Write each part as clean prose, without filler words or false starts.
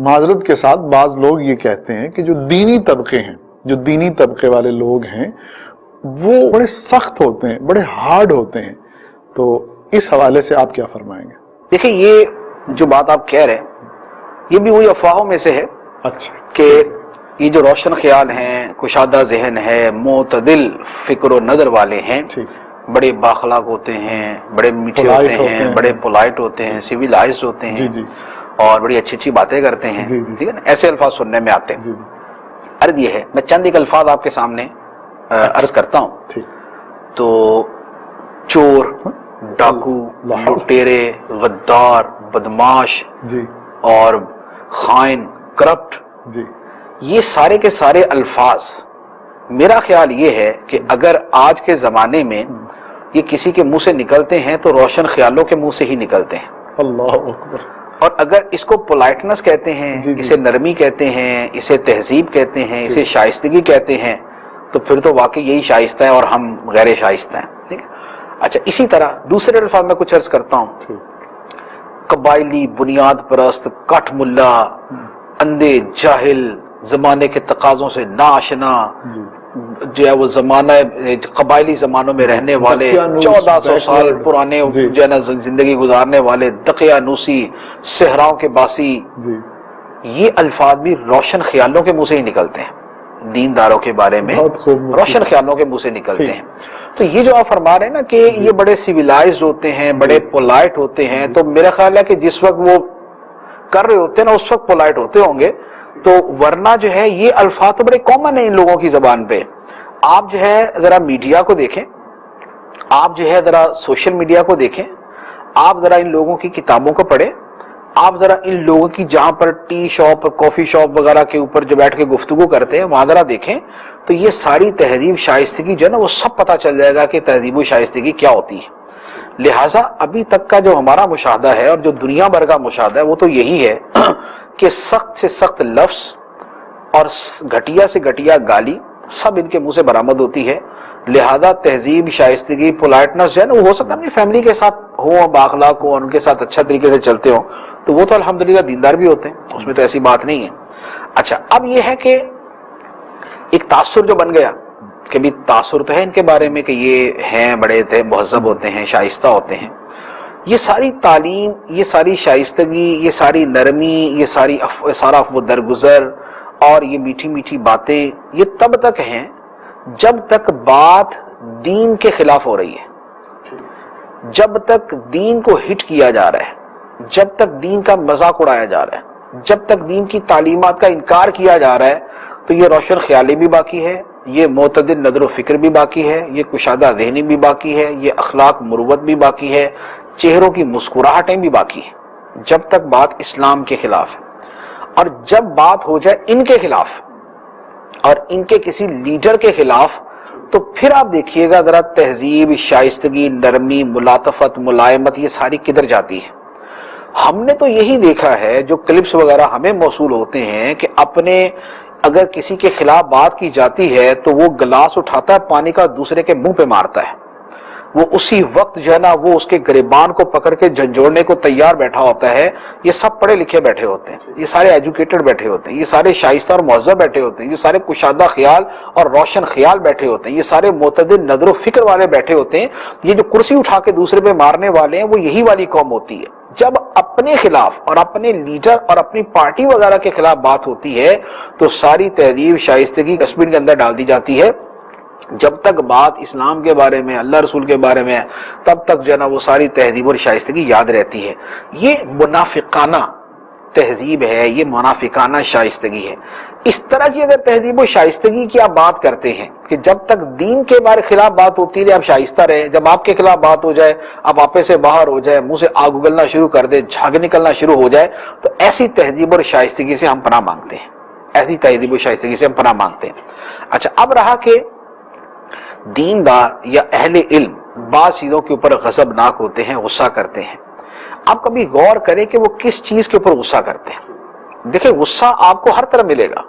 معذرت کے ساتھ بعض لوگ یہ کہتے ہیں کہ جو دینی طبقے ہیں، جو دینی طبقے والے لوگ ہیں، وہ بڑے سخت ہوتے ہیں، بڑے ہارڈ ہوتے ہیں، تو اس حوالے سے آپ کیا فرمائیں گے؟ دیکھیں، یہ جو بات آپ کہہ رہے ہیں یہ بھی وہی افواہوں میں سے ہے اچھا کہ یہ جو روشن خیال ہیں، کشادہ ذہن ہے، معتدل فکر و نظر والے ہیں، ٹھیک، بڑے باخلاق ہوتے ہیں، بڑے میٹھے Polite ہوتے ہیں، بڑے پولائٹ ہوتے ہیں، سویلائزڈ ہوتے ہیں، جی جی اور بڑی اچھی اچھی باتیں کرتے ہیں، جی جی ٹھیک ہے نا، ایسے الفاظ سننے میں آتے ہیں۔ جی عرض یہ ہے، میں چند ایک الفاظ آپ کے سامنے عرض کرتا ہوں۔ ٹھیک، تو چور، ڈاکو، لٹیرے، غدار، بدماش جی اور خائن، کرپٹ، جی یہ سارے کے سارے الفاظ میرا خیال یہ ہے کہ اگر آج کے زمانے میں یہ کسی کے منہ سے نکلتے ہیں تو روشن خیالوں کے منہ سے ہی نکلتے ہیں۔ اللہ اکبر۔ اور اگر اس کو پولائٹنس کہتے ہیں، جی جی، اسے نرمی کہتے ہیں، اسے تہذیب کہتے ہیں، اسے شائستگی کہتے ہیں، تو پھر تو واقعی یہی شائستہ ہے اور ہم غیر شائستہ ہیں، ٹھیک ہے۔ اچھا، اسی طرح دوسرے الفاظ میں کچھ عرض کرتا ہوں۔ قبائلی، بنیاد پرست، کٹ ملا، اندھے، جاہل، زمانے کے تقاضوں سے ناآشنا، جو ہے وہ زمانہ قبائلی زمانوں میں رہنے والے، 1400 سال پرانے جو ہے نا زندگی گزارنے والے، دقیانوسی، صحراؤں کے باسی، یہ الفاظ بھی روشن خیالوں کے منہ سے ہی نکلتے ہیں۔ دینداروں کے بارے میں روشن خیالوں کے منہ سے نکلتے ہیں۔ تو یہ جو آپ فرما رہے ہیں نا کہ یہ بڑے سویلائزڈ ہوتے ہیں، بڑے پولائٹ ہوتے ہیں، تو میرا خیال ہے کہ جس وقت وہ کر رہے ہوتے ہیں نا اس وقت پولائٹ ہوتے ہوں گے، تو ورنہ جو ہے یہ الفاظ تو بڑے کامن ہیں ان لوگوں کی زبان پہ۔ آپ جو ہے ذرا میڈیا کو دیکھیں، آپ جو ہے ذرا سوشل میڈیا کو دیکھیں، آپ ذرا ان لوگوں کی کتابوں کو پڑھیں، آپ ذرا ان لوگوں کی جہاں پر ٹی شاپ، کافی شاپ وغیرہ کے اوپر جو بیٹھ کے گفتگو کرتے ہیں وہاں ذرا دیکھیں، تو یہ ساری تہذیب شائستگی جو ہے نا وہ سب پتہ چل جائے گا کہ تہذیب و شائستگی کیا ہوتی ہے۔ لہٰذا ابھی تک کا جو ہمارا مشاہدہ ہے اور جو دنیا بھر کا مشاہدہ ہے وہ تو یہی ہے کہ سخت سے سخت لفظ اور گھٹیا سے گھٹیا گالی سب ان کے منہ سے برآمد ہوتی ہے۔ لہذا تہذیب، شائستگی، پولائٹنس جو ہے نا وہ ہو سکتا ہے اپنی فیملی کے ساتھ ہو، بااخلاق ہو اور ان کے ساتھ اچھا طریقے سے چلتے ہوں، تو وہ تو الحمدللہ دیندار بھی ہوتے ہیں، اس میں تو ایسی بات نہیں ہے۔ اچھا، اب یہ ہے کہ ایک تاثر جو بن گیا کہ بھی تاثر تو ہے ان کے بارے میں کہ یہ ہیں بڑے مہذب ہوتے ہیں، شائستہ ہوتے ہیں۔ یہ ساری تعلیم، یہ ساری شائستگی، یہ ساری نرمی، یہ سارا عفو درگزر اور یہ میٹھی میٹھی باتیں، یہ تب تک ہیں جب تک بات دین کے خلاف ہو رہی ہے، جب تک دین کو ہٹ کیا جا رہا ہے، جب تک دین کا مذاق اڑایا جا رہا ہے، جب تک دین کی تعلیمات کا انکار کیا جا رہا ہے، تو یہ روشن خیالی بھی باقی ہے، یہ معتدل نظر و فکر بھی باقی ہے، یہ کشادہ ذہنی بھی باقی ہے، یہ اخلاق مروت بھی باقی ہے، چہروں کی مسکراہٹیں بھی باقی ہیں، جب تک بات اسلام کے خلاف ہے۔ اور جب بات ہو جائے ان کے خلاف اور ان کے کسی لیڈر کے خلاف، تو پھر آپ دیکھیے گا ذرا تہذیب، شائستگی، نرمی، ملاطفت، ملائمت یہ ساری کدھر جاتی ہے۔ ہم نے تو یہی دیکھا ہے، جو کلپس وغیرہ ہمیں موصول ہوتے ہیں، کہ اپنے اگر کسی کے خلاف بات کی جاتی ہے تو وہ گلاس اٹھاتا ہے پانی کا، دوسرے کے منہ پہ مارتا ہے، وہ اسی وقت جو ہے نا وہ اس کے گریبان کو پکڑ کے جھنجھوڑنے کو تیار بیٹھا ہوتا ہے۔ یہ سب پڑھے لکھے بیٹھے ہوتے ہیں، یہ سارے ایجوکیٹڈ بیٹھے ہوتے ہیں، یہ سارے شائستہ اور مہذب بیٹھے ہوتے ہیں، یہ سارے کشادہ خیال اور روشن خیال بیٹھے ہوتے ہیں، یہ سارے معتدل نظر و فکر والے بیٹھے ہوتے ہیں۔ یہ جو کرسی اٹھا کے دوسرے پہ مارنے والے ہیں وہ یہی والی قوم ہوتی ہے۔ جب اپنے خلاف اور اپنے لیڈر اور اپنی پارٹی وغیرہ کے خلاف بات ہوتی ہے تو ساری تہذیب، شائستگی ڈسٹ بن کے اندر ڈال دی جاتی ہے۔ جب تک بات اسلام کے بارے میں، اللہ رسول کے بارے میں، تب تک جو ہے نا وہ ساری تہذیب اور شائستگی یاد رہتی ہے۔ یہ منافقانہ تہذیب ہے، یہ منافقانہ شائستگی ہے۔ اس طرح کی اگر تہذیب و شائستگی کی آپ بات کرتے ہیں کہ جب تک دین کے بارے خلاف بات ہوتی ہے آپ شائستہ رہے، جب آپ کے خلاف بات ہو جائے آپ آپے سے باہر ہو جائے، منہ سے آگ اگلنا شروع کر دے، جھاگ نکلنا شروع ہو جائے، تو ایسی تہذیب اور شائستگی سے ہم پناہ مانگتے ہیں، ایسی تہذیب و شائستگی سے ہم پناہ مانگتے ہیں۔ اچھا، اب رہا کہ دیندار یا اہل علم بعض چیزوں کے اوپر غضبناک ہوتے ہیں، غصہ کرتے ہیں۔ آپ کبھی غور کریں کہ وہ کس چیز کے اوپر غصہ کرتے ہیں۔ دیکھیں، غصہ آپ کو ہر طرح ملے گا،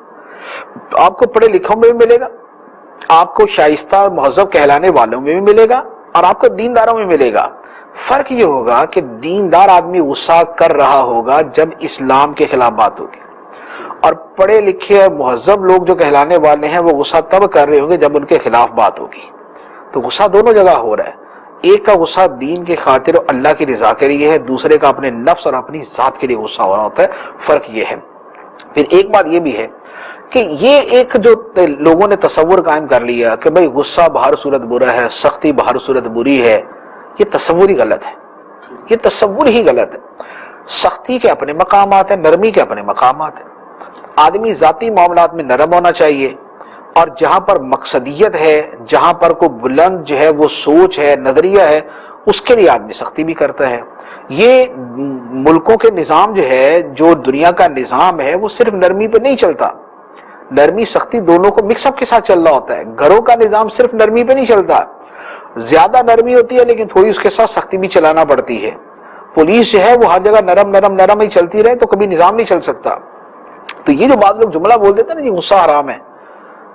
آپ کو پڑھے لکھوں میں بھی ملے گا، آپ کو شائستہ اور مہذب کہلانے والوں میں بھی ملے گا، اور آپ کو دینداروں میں ملے گا۔ فرق یہ ہوگا کہ دیندار آدمی غصہ کر رہا ہوگا جب اسلام کے خلاف بات ہوگی، اور پڑھے لکھے اور مہذب لوگ جو کہلانے والے ہیں وہ غصہ تب کر رہے ہوں گے جب ان کے خلاف بات ہوگی. تو غصہ دونوں جگہ ہو رہا ہے. ایک کا غصہ دین کی خاطر اور اللہ کی رضا کے لیے ہے, دوسرے کا اپنے نفس اور اپنی ذات کے لیے غصہ ہو رہا ہوتا ہے. فرق یہ ہے. پھر ایک بات یہ بھی ہے کہ یہ ایک جو لوگوں نے تصور قائم کر لیا کہ بھئی غصہ بہر صورت برا ہے, سختی بہر صورت بری ہے, یہ تصور ہی غلط ہے. یہ تصور ہی غلط ہے. سختی کے اپنے مقامات ہیں, نرمی کے اپنے مقامات ہیں. آدمی ذاتی معاملات میں نرم ہونا چاہیے, اور جہاں پر مقصدیت ہے, جہاں پر کوئی بلند جو ہے وہ سوچ ہے, نظریہ ہے, اس کے لیے آدمی سختی بھی کرتا ہے. یہ ملکوں کے نظام جو ہے, جو دنیا کا نظام ہے, وہ صرف نرمی پہ نہیں چلتا. نرمی سختی دونوں کو مکس اپ کے ساتھ چل رہا ہوتا ہے. گھروں کا نظام صرف نرمی پہ نہیں چلتا, زیادہ نرمی ہوتی ہے لیکن تھوڑی اس کے ساتھ سختی بھی چلانا پڑتی ہے. پولیس جو ہے وہ ہر جگہ نرم نرم نرم ہی چلتی رہے تو کبھی نظام نہیں چل سکتا. تو یہ جو بعض لوگ جملہ بول دیتے ہیں نا جی غصہ حرام ہے,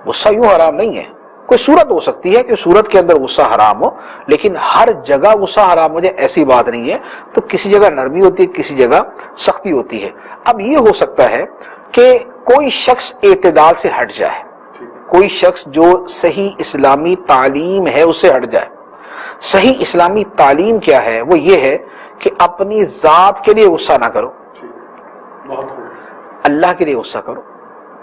غصہ یوں حرام نہیں ہے. کوئی صورت ہو سکتی ہے کہ صورت کے اندر غصہ حرام ہو, لیکن ہر جگہ غصہ حرام ہو جائے ایسی بات نہیں ہے. تو کسی جگہ نرمی ہوتی ہے, کسی جگہ سختی ہوتی ہے. اب یہ ہو سکتا ہے کہ کوئی شخص اعتدال سے ہٹ جائے, کوئی شخص جو صحیح اسلامی تعلیم ہے اس سے ہٹ جائے. صحیح اسلامی تعلیم کیا ہے؟ وہ یہ ہے کہ اپنی ذات کے لیے غصہ نہ کرو, اللہ کے لیے غصہ کرو.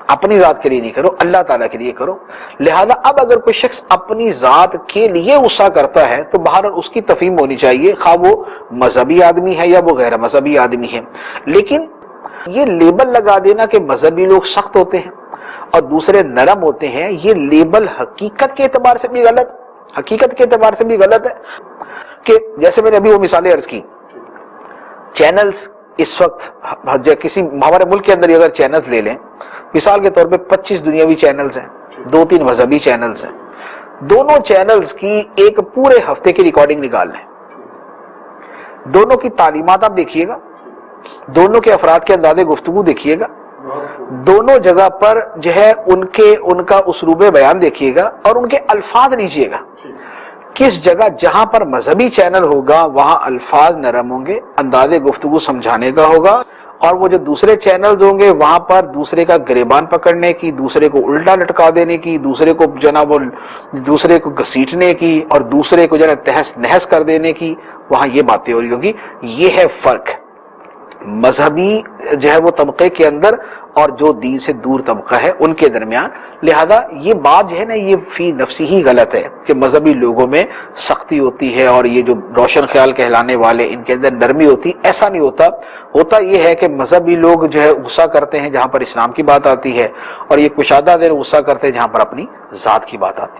اپنی ذات کے لیے نہیں کرو, اللہ تعالیٰ کے لیے کرو. لہذا اب اگر کوئی شخص اپنی ذات کے لیے غصہ کرتا ہے تو بہرحال اس کی تفہیم ہونی چاہیے, خواہ وہ مذہبی آدمی ہے یا وہ غیر مذہبی آدمی ہے. لیکن یہ لیبل لگا دینا کہ مذہبی لوگ سخت ہوتے ہیں اور دوسرے نرم ہوتے ہیں, یہ لیبل حقیقت کے اعتبار سے بھی غلط, حقیقت کے اعتبار سے بھی غلط ہے. کہ جیسے میں نے ابھی وہ مثالیں عرض کی, چینلز اس وقت کسی ہمارے ملک کے اندر اگر چینلز لے لیں, مثال کے طور پہ 25 دنیاوی چینلز ہیں, 2-3 مذہبی چینلز ہیں. دونوں چینلز کی ایک پورے ہفتے کی ریکارڈنگ نکال لیں, دونوں کی تعلیمات آپ دیکھیے گا, دونوں کے افراد کے انداز گفتگو دیکھیے گا, دونوں جگہ پر جو ہے ان کا اسلوب بیان دیکھیے گا اور ان کے الفاظ لیجیے گا. کس جگہ جہاں پر مذہبی چینل ہوگا وہاں الفاظ نرم ہوں گے, انداز گفتگو سمجھانے کا ہوگا, اور وہ جو دوسرے چینلز ہوں گے وہاں پر دوسرے کا گریبان پکڑنے کی, دوسرے کو الٹا لٹکا دینے کی, دوسرے کو جناب دوسرے کو گھسیٹنے کی اور دوسرے کو جناب تہس نہس کر دینے کی, وہاں یہ باتیں ہو رہی ہوگی. یہ ہے فرق مذہبی جو ہے وہ طبقے کے اندر اور جو دین سے دور طبقہ ہے ان کے درمیان. لہذا یہ بات جو ہے نا یہ فی نفسی ہی غلط ہے کہ مذہبی لوگوں میں سختی ہوتی ہے اور یہ جو روشن خیال کہلانے والے ان کے اندر نرمی ہوتی. ایسا نہیں ہوتا. ہوتا یہ ہے کہ مذہبی لوگ جو ہے غصہ کرتے ہیں جہاں پر اسلام کی بات آتی ہے, اور یہ کشادہ دل غصہ کرتے ہیں جہاں پر اپنی ذات کی بات آتی ہے.